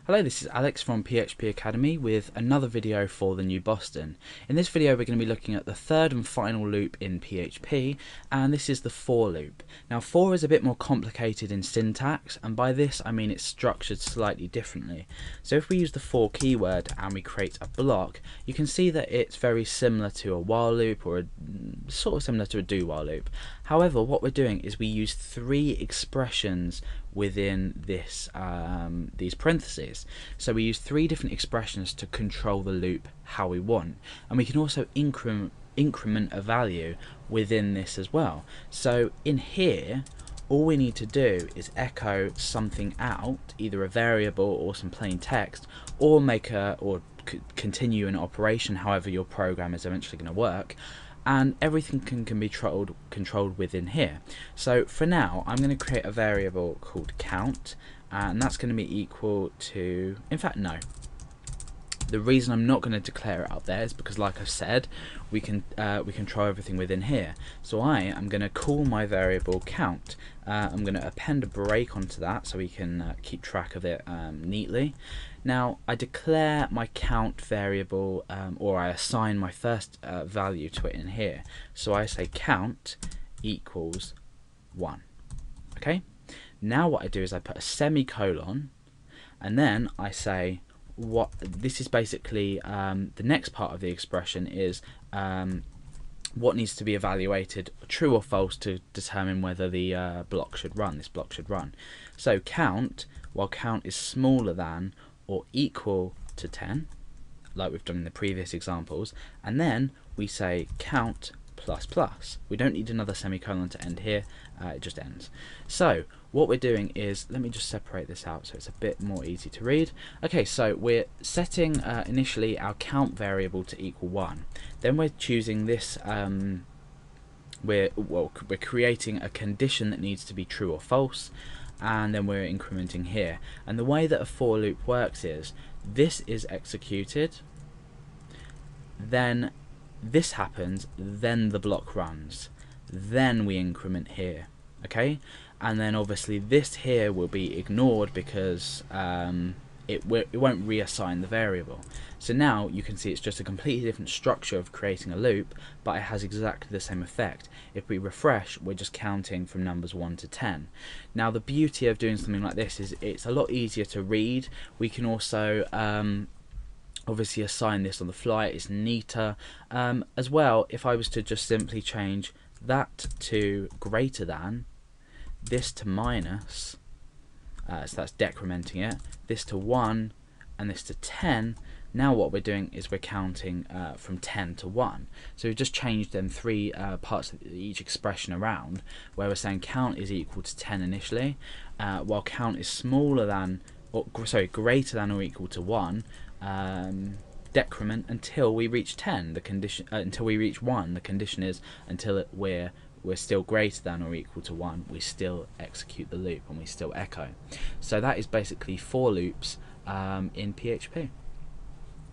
Hello, this is Alex from PHP Academy with another video for the new Boston. In this video we're going to be looking at the third and final loop in PHP, and this is the for loop. Now for is a bit more complicated in syntax, and by this I mean it's structured slightly differently. So if we use the for keyword and we create a block, you can see that it's very similar to a while loop, or sort of similar to a do while loop. However, what we're doing is we use three expressions within this these parentheses. So we use three different expressions to control the loop how we want, and we can also increment a value within this as well. So in here all we need to do is echo something out, either a variable or some plain text, or continue an operation, however your program is eventually going to work, and everything can be controlled within here. So for now I'm going to create a variable called count, and that's going to be equal to, in fact no, the reason I'm not going to declare it up there is because, like I've said, we can control everything within here. So I am going to call my variable count. I'm going to append a break onto that so we can keep track of it neatly. Now I declare my count variable, or I assign my first value to it in here. So I say count equals 1. Okay. Now what I do is I put a semicolon, and then I say what this is basically the next part of the expression is what needs to be evaluated, true or false, to determine whether the block should run. This block should run. So count, while count is smaller than or equal to 10, like we've done in the previous examples, and then we say count plus plus. We don't need another semicolon to end here, it just ends. So what we're doing is, let me just separate this out so it's a bit more easy to read. Okay, so we're setting initially our count variable to equal 1. Then we're choosing this, we're creating a condition that needs to be true or false, and then we're incrementing here. And the way that a for loop works is, this is executed, then this happens, then the block runs, then we increment here, okay? And then obviously this here will be ignored because it won't reassign the variable. So now you can see it's just a completely different structure of creating a loop, but it has exactly the same effect. If we refresh, we're just counting from numbers 1 to 10. Now the beauty of doing something like this is it's a lot easier to read. We can also obviously assign this on the fly. It's neater as well. If I was to just simply change that to greater than, this to minus, so that's decrementing it, this to 1, and this to 10, now what we're doing is we're counting from 10 to 1. So we've just changed them three parts of each expression around, where we're saying count is equal to 10 initially, while count is smaller than, or sorry, greater than or equal to 1, decrement until we reach 10. The condition until we reach 1. The condition is until we're still greater than or equal to 1. We still execute the loop and we still echo. So that is basically for loops in PHP.